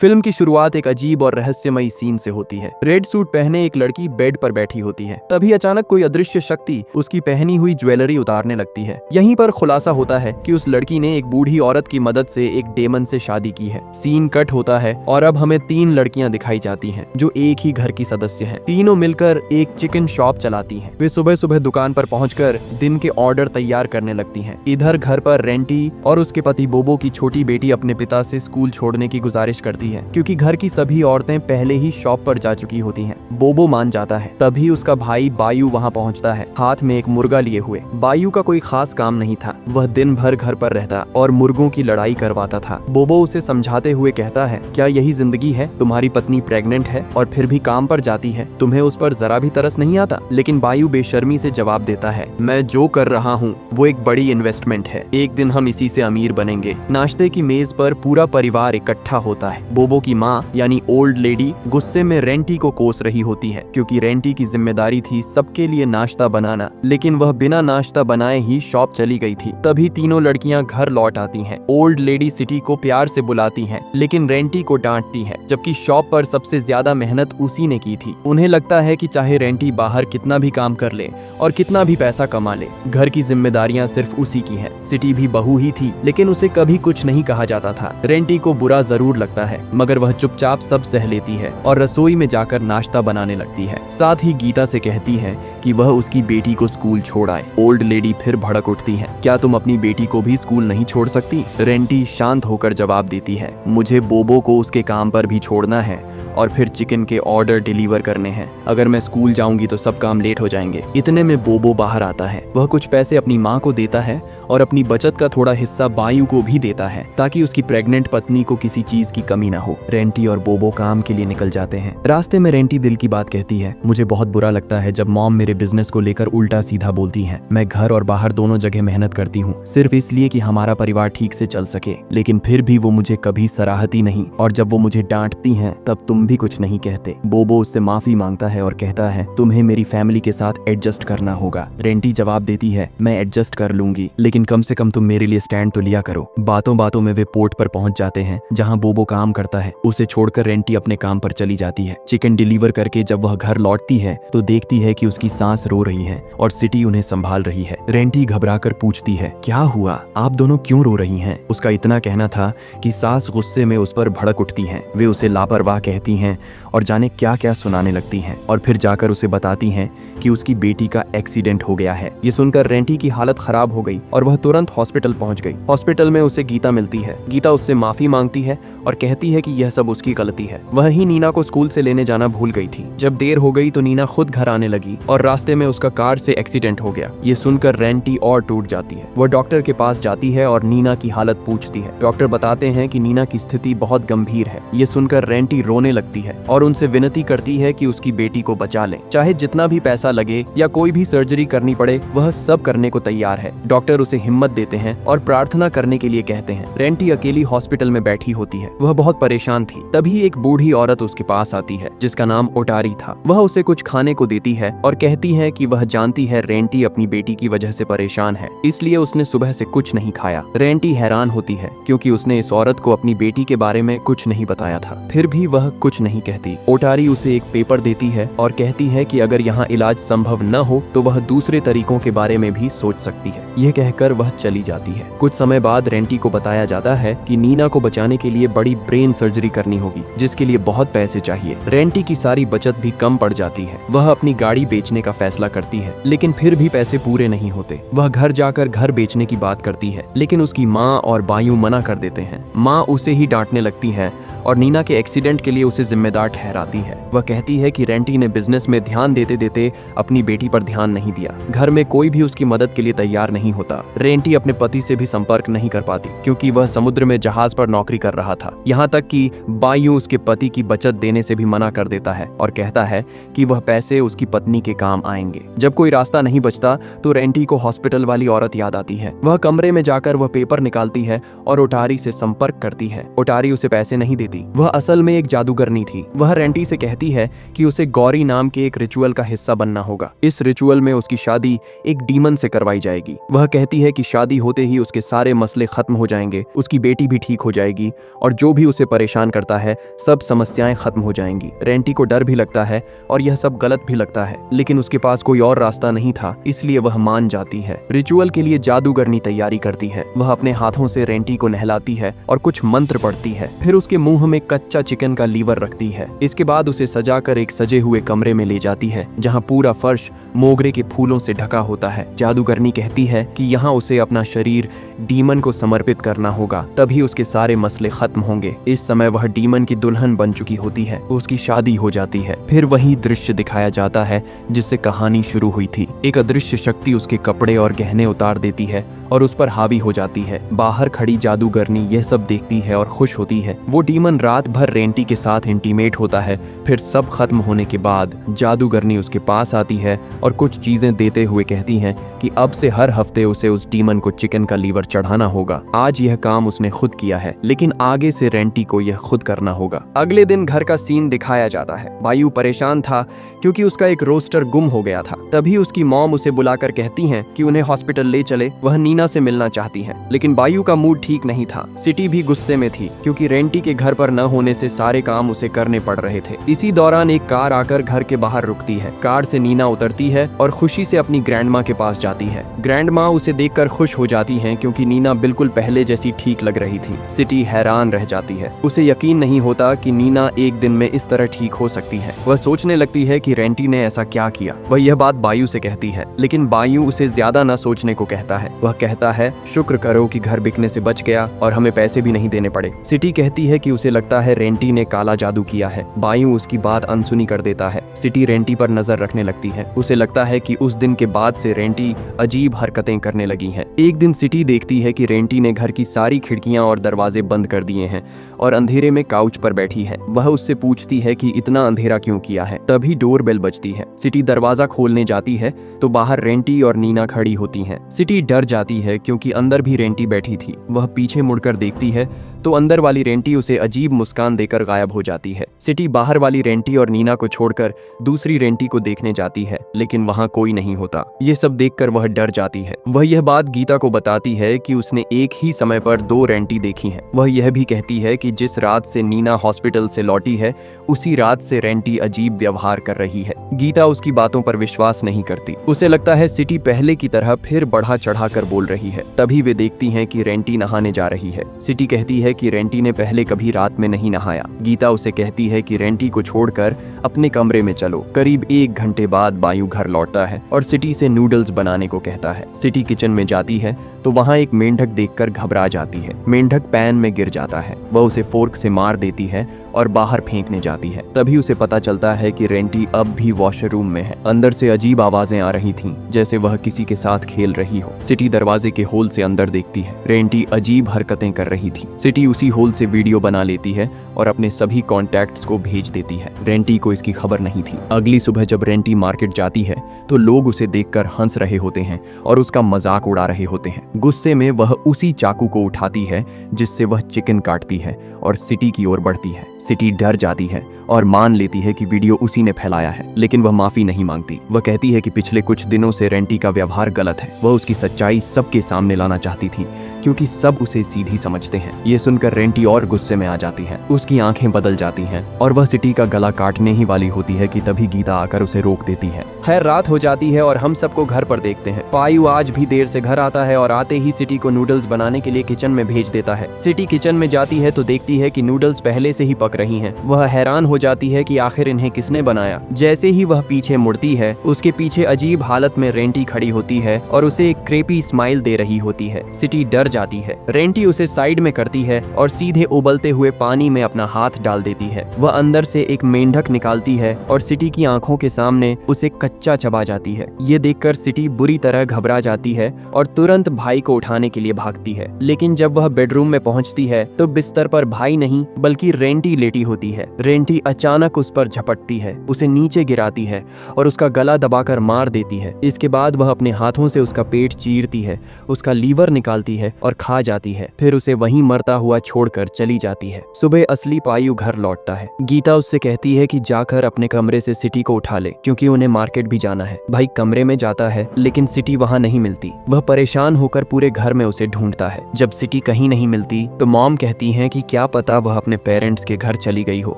Film की शुरुआत एक अजीब और रहस्यमयी सीन से होती है। रेड सूट पहने एक लड़की बेड पर बैठी होती है। तभी अचानक कोई अदृश्य शक्ति उसकी पहनी हुई ज्वेलरी उतारने लगती है। यहीं पर खुलासा होता है कि उस लड़की ने एक बूढ़ी औरत की मदद से एक डेमन से शादी की है। सीन कट होता है और अब हमें 3 लड़कियां दिखाई जाती हैं जो एक ही घर की सदस्य हैं। तीनों मिलकर एक चिकन शॉप चलाती हैं। वे सुबह सुबह दुकान पर पहुंचकर दिन के ऑर्डर तैयार करने लगती हैं। इधर घर पर रेंटी और उसके पति बोबो की छोटी बेटी अपने पिता से स्कूल छोड़ने की गुजारिश करती है क्योंकि घर की सभी औरतें पहले ही शॉप पर जा चुकी होती हैं। बोबो मान जाता है। तभी उसका भाई बायू वहां पहुंचता है, हाथ में एक मुर्गा लिए हुए। बायू का कोई खास काम नहीं था। वह दिन भर घर पर रहता और मुर्गों की लड़ाई करवाता था। बोबो उसे समझाते हुए कहता है, क्या यही जिंदगी है? तुम्हारी पत्नी प्रेग्नेंट है और फिर भी काम पर जाती है। तुम्हें उस पर जरा भी तरस नहीं आता? लेकिन बायू बेशर्मी से जवाब देता है, मैं जो कर रहा हूँ वो एक बड़ी इन्वेस्टमेंट है। एक दिन हम इसी से अमीर बनेंगे। नाश्ते की मेज पर पूरा परिवार इकट्ठा होता है। बोबो की माँ यानी ओल्ड लेडी गुस्से में रेंटी को कोस रही होती है क्योंकि रेंटी की जिम्मेदारी थी सबके लिए नाश्ता बनाना, लेकिन वह बिना नाश्ता बनाए ही शॉप चली गई थी। तभी तीनों लड़कियां घर लौट आती हैं। ओल्ड लेडी सिटी को प्यार से बुलाती हैं, लेकिन रेंटी को डांटती है, जबकि शॉप पर सबसे ज्यादा मेहनत उसी ने की थी। उन्हें लगता है कि चाहे रेंटी बाहर कितना भी काम कर ले और कितना भी पैसा कमा ले, घर की जिम्मेदारियां सिर्फ उसी की हैं। सिटी भी बहू ही थी, लेकिन उसे कभी कुछ नहीं कहा जाता था। रेंटी को बुरा जरूर लगता है, मगर वह चुपचाप सब सह लेती है और रसोई में जाकर नाश्ता बनाने लगती है। साथ ही गीता से कहती है कि वह उसकी बेटी को स्कूल छोड़ आए। ओल्ड लेडी फिर भड़क उठती है, क्या तुम अपनी बेटी को भी स्कूल नहीं छोड़ सकती? रेंटी शांत होकर जवाब देती है, मुझे बोबो को उसके काम पर भी छोड़ना है और फिर चिकन के ऑर्डर डिलीवर करने हैं। अगर मैं स्कूल जाऊंगी तो सब काम लेट हो जाएंगे। इतने में बोबो बाहर आता है। वह कुछ पैसे अपनी माँ को देता है और अपनी बचत का थोड़ा हिस्सा बायू को भी देता है ताकि उसकी प्रेग्नेंट पत्नी को किसी चीज की कमी ना हो। रेंटी और बोबो काम के लिए निकल जाते हैं। रास्ते में रेंटी दिल की बात कहती है, मुझे बहुत बुरा लगता है जब मॉम मेरे बिजनेस को लेकर उल्टा सीधा बोलती है। मैं घर और बाहर दोनों जगह मेहनत करती हूँ सिर्फ इसलिए कि हमारा परिवार ठीक से चल सके, लेकिन फिर भी वो मुझे कभी सराहती नहीं और जब वो मुझे डांटती हैं तब तुम भी कुछ नहीं कहते। बोबो उससे माफी मांगता है और कहता है, तुम्हें मेरी फैमिली के साथ एडजस्ट करना होगा। रेंटी जवाब देती है, मैं एडजस्ट कर लूंगी, लेकिन कम से कम तुम मेरे लिए स्टैंड तो लिया करो। बातों बातों में वे पोर्ट पर पहुंच जाते हैं जहां बोबो काम करता है। उसे छोड़कर रेंटी अपने काम पर चली जाती है। चिकन डिलीवर करके जब वह घर लौटती है तो देखती है कि उसकी सास रो रही है और सिटी उन्हें संभाल रही है। रेंटी घबराकर पूछती है, क्या हुआ? आप दोनों क्यों रो रही हैं? उसका इतना कहना था कि सास गुस्से में उस पर भड़क उठती हैं। वे उसे लापरवाह कहती हैं और जाने क्या क्या सुनाने लगती हैं और फिर जाकर उसे बताती हैं कि उसकी बेटी का एक्सीडेंट हो गया है। ये सुनकर रेंटी की हालत खराब हो गई और वह तुरंत हॉस्पिटल पहुंच गई। हॉस्पिटल में उसे गीता मिलती है। गीता उससे माफी मांगती है और कहती है कि यह सब उसकी गलती है। वह ही नीना को स्कूल से लेने जाना भूल गई थी। जब देर हो गई तो नीना खुद घर आने लगी और रास्ते में उसका कार से एक्सीडेंट हो गया। ये सुनकर रेंटी और टूट जाती है। वह डॉक्टर के पास जाती है और नीना की हालत पूछती है। डॉक्टर बताते हैं कि नीना की स्थिति बहुत गंभीर है। ये सुनकर रेंटी रोने लगती है और उनसे विनती करती है कि उसकी बेटी को बचा लें। चाहे जितना भी पैसा लगे या कोई भी सर्जरी करनी पड़े, वह सब करने को तैयार है। डॉक्टर उसे हिम्मत देते हैं और प्रार्थना करने के लिए कहते हैं। रेंटी अकेली हॉस्पिटल में बैठी होती है। वह बहुत परेशान थी। तभी एक बूढ़ी औरत उसके पास आती है जिसका नाम ओटारी था। वह उसे कुछ खाने को देती है और कहती है कि वह जानती है रेंटी अपनी बेटी की वजह से परेशान है, इसलिए उसने सुबह से कुछ नहीं खाया। रेंटी हैरान होती है क्योंकि उसने इस औरत को अपनी बेटी के बारे में कुछ नहीं बताया था, फिर भी वह कुछ नहीं कहती। ओटारी उसे एक पेपर देती है और कहती है कि अगर यहाँ इलाज संभव न हो तो वह दूसरे तरीकों के बारे में भी सोच सकती है। यह कहकर वह चली जाती है। कुछ समय बाद रेंटी को बताया जाता है कि नीना को बचाने के लिए बड़ी ब्रेन सर्जरी करनी होगी, जिसके लिए बहुत पैसे चाहिए। रेंटी की सारी बचत भी कम पड़ जाती है। वह अपनी गाड़ी बेचने का फैसला करती है, लेकिन फिर भी पैसे पूरे नहीं होते। वह घर जाकर घर बेचने की बात करती है, लेकिन उसकी माँ और बायू मना कर देते हैं। माँ उसे ही डांटने लगती है और नीना के एक्सीडेंट के लिए उसे जिम्मेदार ठहराती है। वह कहती है कि रेंटी ने बिजनेस में ध्यान देते देते अपनी बेटी पर ध्यान नहीं दिया। घर में कोई भी उसकी मदद के लिए तैयार नहीं होता। रेंटी अपने पति से भी संपर्क नहीं कर पाती क्योंकि वह समुद्र में जहाज पर नौकरी कर रहा था। यहाँ तक कि बायू उसके पति की बचत देने से भी मना कर देता है और कहता है कि वह पैसे उसकी पत्नी के काम आएंगे। जब कोई रास्ता नहीं बचता तो रेंटी को हॉस्पिटल वाली औरत याद आती है। वह कमरे में जाकर वह पेपर निकालती है और ओटारी से संपर्क करती है। ओटारी उसे पैसे नहीं देती करती। वह असल में एक जादूगरनी थी। वह रेंटी से कहती है कि उसे गौरी नाम के एक रिचुअल का हिस्सा बनना होगा। इस रिचुअल में उसकी शादी एक डीमन से करवाई जाएगी। वह कहती है कि शादी होते ही उसके सारे मसले खत्म हो जाएंगे, उसकी बेटी भी ठीक हो जाएगी और जो भी उसे परेशान करता है सब समस्याएं खत्म हो जाएंगी। रेंटी को डर भी लगता है और यह सब गलत भी लगता है, लेकिन उसके पास कोई और रास्ता नहीं था, इसलिए वह मान जाती है। रिचुअल के लिए जादूगरनी तैयारी करती है। वह अपने हाथों से रेंटी को नहलाती है और कुछ मंत्र पढ़ती है। फिर उसके मुंह में कच्चा चिकन का लीवर रखती है। इसके बाद उसे सजाकर एक सजे हुए कमरे में ले जाती है जहां पूरा फर्श मोगरे के फूलों से ढका होता है। जादूगरनी कहती है कि यहाँ उसे अपना शरीर डीमन को समर्पित करना होगा, तभी उसके सारे मसले खत्म होंगे। इस समय वह डीमन की दुल्हन बन चुकी होती है। उसकी शादी हो जाती है। फिर वही दृश्य दिखाया जाता है जिससे कहानी शुरू हुई थी। एक अदृश्य शक्ति उसके कपड़े और गहने उतार देती है और उस पर हावी हो जाती है। बाहर खड़ी जादूगरनी यह सब देखती है और खुश होती है। वो डीमन रात भर रेंटी के साथ इंटीमेट होता है। फिर सब खत्म होने के बाद जादूगरनी उसके पास आती है और कुछ चीजें देते हुए कहती है कि अब से हर हफ्ते उसे उस डीमन को चिकन का लीवर चढ़ाना होगा। आज यह काम उसने खुद किया है, लेकिन आगे से रेंटी को यह खुद करना होगा। अगले दिन घर का सीन दिखाया जाता है। बायू परेशान था क्योंकि उसका एक रोस्टर गुम हो गया था। तभी उसकी मॉम उसे बुलाकर कहती हैं कि उन्हें हॉस्पिटल ले चले। वह नीना से मिलना चाहती हैं, लेकिन बायू का मूड ठीक नहीं था। सिटी भी गुस्से में थी क्योंकि रेंटी के घर पर न होने से सारे काम उसे करने पड़ रहे थे। इसी दौरान एक कार आकर घर के बाहर रुकती है। कार से नीना उतरती है और खुशी से अपनी ग्रैंड माँ के पास जाती है। ग्रैंड माँ उसे देखकर खुश हो जाती हैं क्योंकि नीना बिल्कुल पहले जैसी ठीक लग रही थी। सिटी हैरान रह जाती है। उसे यकीन नहीं होता कि नीना एक दिन में इस तरह ठीक हो सकती है। वह सोचने लगती है कि रेंटी ने ऐसा क्या किया। वह यह बात बायू से कहती है, लेकिन बायू उसे ज्यादा न सोचने को कहता है। वह कहता है, शुक्र करो कि घर बिकने से बच गया और हमें पैसे भी नहीं देने पड़े। सिटी कहती है कि उसे लगता है रेंटी ने काला जादू किया है। बायू उसकी बात अनसुनी कर देता है। सिटी रेंटी पर नजर रखने लगती है। उसे लगता है कि उस दिन के बाद से रेंटी अजीब हरकतें करने लगी है। एक दिन सिटी देखती है कि रेंटी ने घर की सारी खिड़कियां और दरवाजे बंद कर दिए हैं और अंधेरे में काउच पर बैठी है। वह उससे पूछती है कि इतना अंधेरा क्यों किया है। तभी डोर बेल बजती है। सिटी दरवाजा खोलने जाती है तो बाहर रेंटी और नीना खड़ी होती हैं। सिटी डर जाती है क्योंकि अंदर भी रेंटी बैठी थी। वह पीछे मुड़कर देखती है तो अंदर वाली रेंटी उसे अजीब मुस्कान देकर गायब हो जाती है। सिटी बाहर वाली रेंटी और नीना को छोड़कर दूसरी रेंटी को देखने जाती है, लेकिन वहां कोई नहीं होता। ये सब देखकर वह डर जाती है। वह यह बात गीता को बताती है कि उसने एक ही समय पर 2 रेंटी देखी हैं। वह यह भी कहती है कि जिस रात से नीना हॉस्पिटल से लौटी है उसी रात से रेंटी अजीब व्यवहार कर रही है। गीता उसकी बातों पर विश्वास नहीं करती। उसे लगता है सिटी पहले की तरह फिर बढ़ा चढ़ा कर बोल रही है। तभी वे देखती हैं कि रेंटी नहाने जा रही है। सिटी कहती है कि रेंटी ने पहले कभी रात में नहीं नहाया। गीता उसे कहती है कि रेंटी को छोड़कर अपने कमरे में चलो। करीब 1 घंटे बाद बायू घर लौटता है और सिटी से नूडल्स बनाने को कहता है। सिटी किचन में जाती है तो वहाँ एक मेंढक देखकर घबरा जाती है। मेंढक पैन में गिर जाता है। वह उसे फोर्क से मार देती है और बाहर फेंकने जाती है। तभी उसे पता चलता है कि रेंटी अब भी वॉशरूम में है। अंदर से अजीब आवाजें आ रही थीं, जैसे वह किसी के साथ खेल रही हो। सिटी दरवाजे के होल से अंदर देखती है। रेंटी अजीब हरकतें कर रही थी। सिटी उसी होल से वीडियो बना लेती है और अपने सभी कॉन्टैक्ट्स को भेज देती है। रेंटी को इसकी खबर नहीं थी। अगली सुबह जब रेंटी मार्केट जाती है तो लोग उसे देखकर हंस रहे होते हैं और उसका मजाक उड़ा रहे होते हैं। गुस्से में वह उसी चाकू को उठाती है जिससे वह चिकन काटती है और सिटी की ओर बढ़ती है। सिटी डर जाती है और मान लेती है कि वीडियो उसी ने फैलाया है, लेकिन वह माफी नहीं मांगती। वह कहती है कि पिछले कुछ दिनों से रेंटी का व्यवहार गलत है। वह उसकी सच्चाई सबके सामने लाना चाहती थी क्योंकि सब उसे सीधी समझते हैं। ये सुनकर रेंटी और गुस्से में आ जाती है। उसकी आंखें बदल जाती हैं और वह सिटी का गला काटने ही वाली होती है कि तभी गीता आकर उसे रोक देती है। खैर रात हो जाती है और हम सबको घर पर देखते हैं। पायू आज भी देर से घर आता है और आते ही सिटी को नूडल्स बनाने के लिए किचन में भेज देता है। सिटी किचन में जाती है तो देखती है कि नूडल्स पहले से ही पक रही हैं। वह हैरान हो जाती है कि आखिर इन्हें किसने बनाया। जैसे ही वह पीछे मुड़ती है उसके पीछे अजीब हालत में रेंटी खड़ी होती है और उसे एक क्रेपी स्माइल दे रही होती है। सिटी डर जाती है। रेंटी उसे साइड में करती है और सीधे उबलते हुए पानी में अपना हाथ डाल देती है। वह अंदर से एक मेंढक निकालती है और सिटी की आंखों के सामने उसे कच्चा चबा जाती है। ये देखकर सिटी बुरी तरह घबरा जाती है और तुरंत भाई को उठाने के लिए भागती है। लेकिन जब वह बेडरूम में पहुंचती है तो बिस्तर पर भाई नहीं बल्कि रेंटी लेटी होती है। रेंटी अचानक उस पर झपटती है, उसे नीचे गिराती है और उसका गला दबाकर मार देती है। इसके बाद वह अपने हाथों से उसका पेट चीरती है, उसका लीवर निकालती है और खा जाती है, फिर उसे वहीं मरता हुआ छोड़कर चली जाती है। सुबह असली पायु घर लौटता है। गीता उससे कहती है कि जाकर अपने कमरे से सिटी को उठा ले, क्योंकि उन्हें मार्केट भी जाना है। भाई कमरे में जाता है लेकिन सिटी वहां नहीं मिलती। वह परेशान होकर पूरे घर में उसे ढूंढता है। जब सिटी कहीं नहीं मिलती तो मॉम कहती है कि क्या पता वह अपने पेरेंट्स के घर चली गई हो।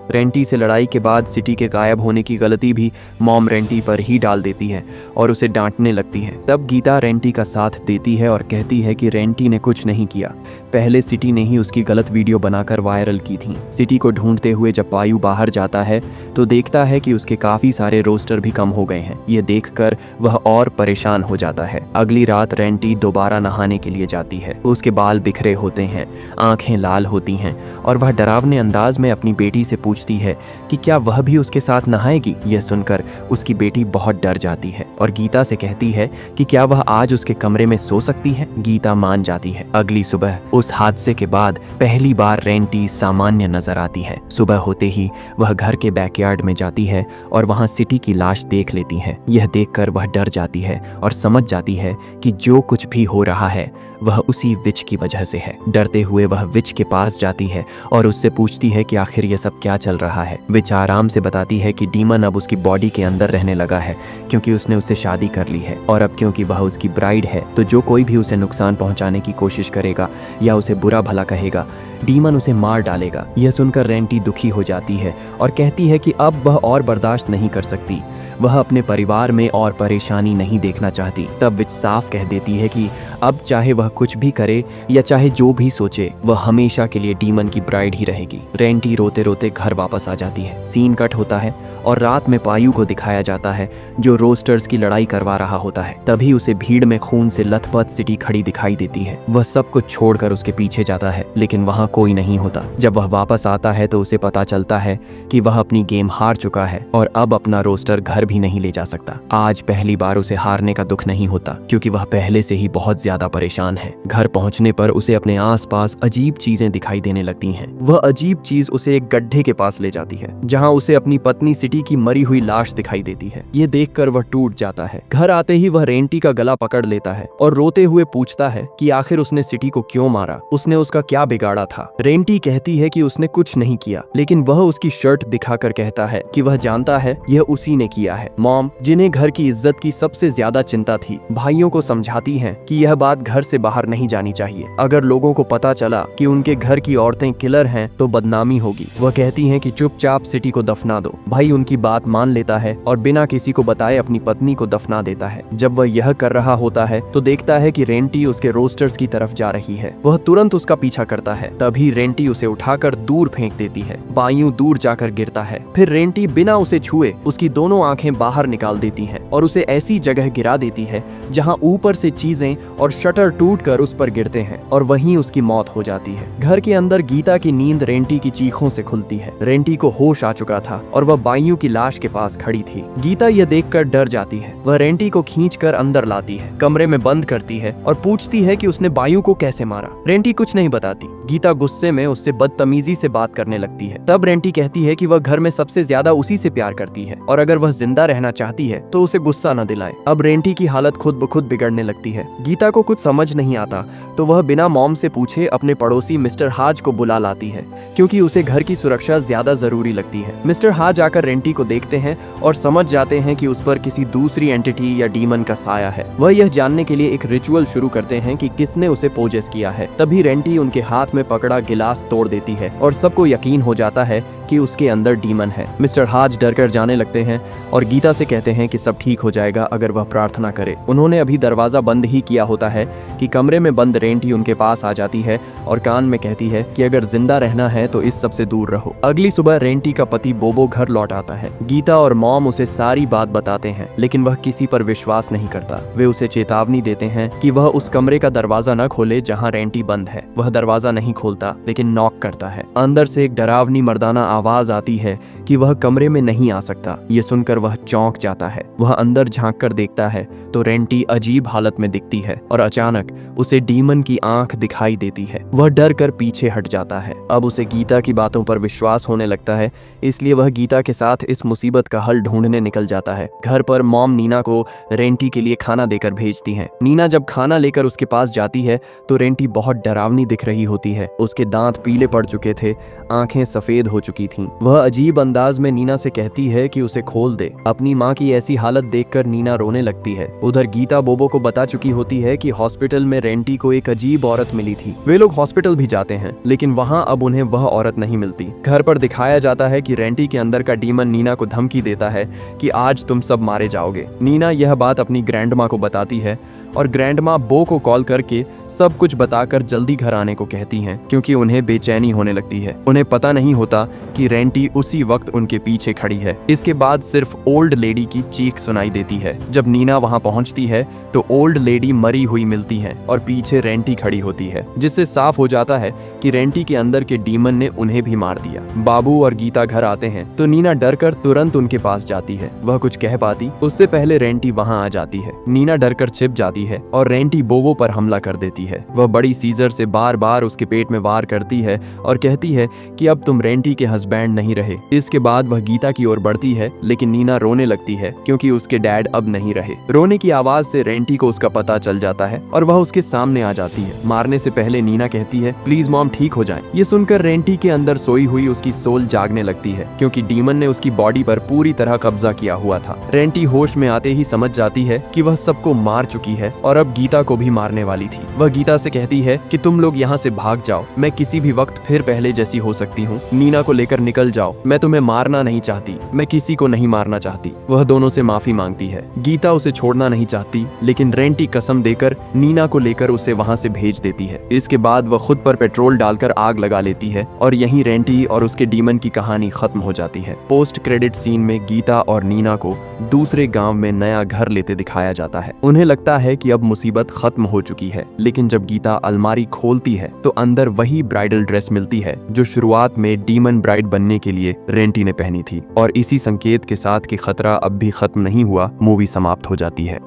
रेंटी से लड़ाई के बाद सिटी के गायब होने की गलती भी मॉम रेंटी पर ही डाल देती है और उसे डांटने लगती है। तब गीता रेंटी का साथ देती है और कहती है कि रेंटी ने कुछ नहीं किया, पहले सिटी ने ही उसकी गलत वीडियो बनाकर वायरल की थी। सिटी को ढूंढते हुए जब पायु बाहर जाता है तो देखता है कि उसके काफी सारे रोस्टर भी कम हो गए हैं। ये देखकर वह और परेशान हो जाता है। अगली रात रेंटी दोबारा नहाने के लिए जाती है। उसके बाल बिखरे होते हैं, आंखें लाल होती हैं और वह डरावने अंदाज में अपनी बेटी से पूछती है कि क्या वह भी उसके साथ नहाएगी। यह सुनकर उसकी बेटी बहुत डर जाती है और गीता से कहती है कि क्या वह आज उसके कमरे में सो सकती है। गीता मान जाती है। अगली सुबह उस हादसे के बाद पहली बार रेंटी सामान्य नजर आती है। सुबह होते ही वह घर के बैकयार्ड में जाती है और वहां सिटी की लाश देख लेती है। यह देखकर वह डर जाती है और समझ जाती है कि जो कुछ भी हो रहा है वह उसी विच की वजह से है। डरते हुए वह विच के पास जाती है और उससे पूछती है कि आखिर यह सब क्या चल रहा है। विच आराम से बताती है कि डीमन अब उसकी बॉडी के अंदर रहने लगा है, क्योंकि उसने उससे शादी कर ली है और अब क्योंकि वह उसकी ब्राइड है तो जो कोई भी उसे नुकसान पहुंचाने की कोशिश करेगा या उसे बुरा भला कहेगा, डीमन उसे मार डालेगा। यह सुनकर रेंटी दुखी हो जाती है और कहती है कि अब वह और बर्दाश्त नहीं कर सकती। वह अपने परिवार में और परेशानी नहीं देखना चाहती। तब विच साफ कह देती है कि अब चाहे वह कुछ भी करे या चाहे जो भी सोचे, वह हमेशा के लिए डीमन की ब्राइड ही रहेगी। रेंटी रोते रोते घर वापस आ जाती है। सीन कट होता है और रात में पायु को दिखाया जाता है जो रोस्टर्स की लड़ाई करवा रहा होता है। तभी उसे भीड़ में खून से लथपथ सिटी खड़ी दिखाई देती है। वह सब कुछ छोड़कर उसके पीछे जाता है लेकिन वहां कोई नहीं होता। जब वह वापस आता है तो उसे पता चलता है कि वह अपनी गेम हार चुका है और अब अपना रोस्टर घर भी नहीं ले जा सकता। आज पहली बार उसे हारने का दुख नहीं होता, क्योंकि वह पहले से ही बहुत ज्यादा परेशान है। घर पहुंचने पर उसे अपने आसपास अजीब चीजें दिखाई देने लगती हैं। वह अजीब चीज उसे एक गड्ढे के पास ले जाती है जहां उसे अपनी पत्नी सिटी की मरी हुई लाश दिखाई देती है। ये देखकर वह टूट जाता है। घर आते ही वह रेंटी का गला पकड़ लेता है और रोते हुए पूछता है कि आखिर उसने सिटी को क्यों मारा, उसने उसका क्या बिगाड़ा था। रेंटी कहती है कि उसने कुछ नहीं किया, लेकिन वह उसकी शर्ट दिखाकर कहता है कि वह जानता है यह उसी ने किया है। मॉम, जिन्हें घर की इज्जत की सबसे ज्यादा चिंता थी, भाइयों को समझाती हैं कि यह बात घर से बाहर नहीं जानी चाहिए। अगर लोगों को पता चला कि उनके घर की औरतें किलर हैं तो बदनामी होगी। वह कहती हैं कि चुपचाप सिटी को दफना दो। भाई उनकी बात मान लेता है और बिना किसी को बताए अपनी पत्नी को दफना देता है। जब वह यह कर रहा होता है तो देखता है कि रेंटी उसके रोस्टर्स की तरफ जा रही है। वह तुरंत उसका पीछा करता है। तभी रेंटी उसे उठाकर दूर फेंक देती है। पायु दूर जाकर गिरता है। फिर रेंटी बिना उसे छुए उसकी दोनों आंखें बाहर निकाल देती हैं और उसे ऐसी जगह गिरा देती है जहां ऊपर से चीजें और शटर टूटकर उस पर गिरते हैं और वहीं उसकी मौत हो जाती है। घर के अंदर गीता की नींद रेंटी की चीखों से खुलती है। रेंटी को होश आ चुका था और वह बायु की लाश के पास खड़ी थी। गीता यह देखकर डर जाती है। वह रेंटी को खींचकर अंदर लाती है, कमरे में बंद करती है और पूछती है कि उसने बायु को कैसे मारा। रेंटी कुछ नहीं बताती। गीता गुस्से में उससे बदतमीजी से बात करने लगती है। तब रेंटी कहती है कि वह घर में सबसे ज्यादा उसी से प्यार करती है और अगर वह जिंदा रहना चाहती है तो उसे गुस्सा न दिलाए। अब रेंटी की हालत खुद ब खुद बिगड़ने लगती है। गीता को कुछ समझ नहीं आता तो वह बिना मॉम से पूछे अपने पड़ोसी मिस्टर हाज को बुला लाती है, क्योंकि उसे घर की सुरक्षा ज्यादा जरूरी लगती है। मिस्टर हाज आकर रेंटी को देखते हैं और समझ जाते हैं कि उस पर किसी दूसरी एंटिटी या डीमन का साया है। वह यह जानने के लिए एक रिचुअल शुरू करते हैं कि किसने उसे पोजेस किया है। तभी रेंटी उनके हाथ में पकड़ा गिलास तोड़ देती है और सबको यकीन हो जाता है कि उसके अंदर डीमन है। मिस्टर हाज डरकर जाने लगते हैं और गीता से कहते हैं कि सब ठीक हो जाएगा अगर वह प्रार्थना करे। उन्होंने अभी दरवाजा बंद ही किया होता है कि कमरे में बंद रेंटी उनके पास आ जाती है और कान में कहती है कि अगर जिंदा रहना है तो इस सब से दूर रहो। अगली सुबह रेंटी का पति बोबो घर लौट आता है। गीता और मॉम उसे सारी बात बताते हैं, लेकिन वह किसी पर विश्वास नहीं करता। वे उसे चेतावनी देते हैं कि वह उस कमरे का दरवाजा न खोले जहाँ रेंटी बंद है। वह दरवाजा नहीं खोलता लेकिन नॉक करता है। अंदर से एक डरावनी मर्दाना आवाज आती है कि वह कमरे में नहीं आ सकता। ये सुनकर वह चौंक जाता है। वह अंदर झांक कर देखता है तो रेंटी अजीब हालत में दिखती है और अचानक उसे डीमन की आंख दिखाई देती है। वह डर कर पीछे हट जाता है। अब उसे गीता की बातों पर विश्वास होने लगता है, इसलिए वह गीता के साथ साथ इस मुसीबत का हल ढूंढने निकल जाता है। घर पर मॉम नीना को रेंटी के लिए खाना देकर भेजती हैं। नीना जब खाना लेकर उसके पास जाती है तो रेंटी बहुत डरावनी दिख रही होती है। उसके दांत पीले पड़ चुके थे, आंखें सफेद हो चुकी थीं। वह अजीब अंदाज में नीना से कहती है कि उसे खोल दे। अपनी माँ की ऐसी हालत देखकर नीना रोने लगती है। उधर गीता बोबो को बता चुकी होती है कि हॉस्पिटल में रेंटी को एक अजीब औरत मिली थी। वे लोग हॉस्पिटल भी जाते हैं लेकिन वहाँ अब उन्हें वह औरत नहीं मिलती। घर पर दिखाया जाता है कि रेंटी के अंदर का डीमन नीना को धमकी देता है कि आज तुम सब मारे जाओगे। नीना यह बात अपनी ग्रैंडमा को बताती है और ग्रैंडमा बो को कॉल करके सब कुछ बताकर जल्दी घर आने को कहती हैं क्योंकि उन्हें बेचैनी होने लगती है। उन्हें पता नहीं होता कि रेंटी उसी वक्त उनके पीछे खड़ी है। इसके बाद सिर्फ ओल्ड लेडी की चीख सुनाई देती है। जब नीना वहां पहुंचती है तो ओल्ड लेडी मरी हुई मिलती है और पीछे रेंटी खड़ी होती है, जिससे साफ हो जाता है कि रेंटी के अंदर के डीमन ने उन्हें भी मार दिया। बाबू और गीता घर आते हैं तो नीना डरकर तुरंत उनके पास जाती है। वह कुछ कह पाती उससे पहले रेंटी वहां आ जाती है। नीना डरकर छिप जाती है और रेंटी बोवो पर हमला कर देती है। वह बड़ी सीजर से बार बार उसके पेट में वार करती है और कहती है कि अब तुम रेंटी के हस्बैंड नहीं रहे। इसके बाद वह गीता की ओर बढ़ती है लेकिन नीना रोने लगती है क्योंकि उसके डैड अब नहीं रहे। रोने की आवाज से रेंटी को उसका पता चल जाता है और वह उसके सामने आ जाती है। मारने से पहले नीना कहती है प्लीज मॉम ठीक हो जाएं। ये सुनकर रेंटी के अंदर सोई हुई उसकी सोल जागने लगती है क्योंकि डीमन ने उसकी बॉडी पर पूरी तरह कब्जा किया हुआ था। रेंटी होश में आते ही समझ जाती है कि वह सबको मार चुकी है और अब गीता को भी मारने वाली थी। वह गीता से कहती है कि तुम लोग यहाँ से भाग जाओ, मैं किसी भी वक्त फिर पहले जैसी हो सकती हूँ। नीना को लेकर निकल जाओ, मैं तुम्हें मारना नहीं चाहती, मैं किसी को नहीं मारना चाहती। वह दोनों से माफी मांगती है। गीता उसे छोड़ना नहीं चाहती लेकिन रेंटी कसम देकर नीना को लेकर उसे वहाँ से भेज देती है। इसके बाद वह खुद पर पेट्रोल डालकर आग लगा लेती है और यहीं रेंटी और उसके डीमन की कहानी खत्म हो जाती है। पोस्ट क्रेडिट सीन में गीता और नीना को दूसरे गांव में नया घर लेते दिखाया जाता है। उन्हें लगता है कि अब मुसीबत खत्म हो चुकी है, लेकिन जब गीता अलमारी खोलती है तो अंदर वही ब्राइडल ड्रेस मिलती है जो शुरुआत में डीमन ब्राइड बनने के लिए रेंटी ने पहनी थी। और इसी संकेत के साथ कि खतरा अब भी खत्म नहीं हुआ, मूवी समाप्त हो जाती है।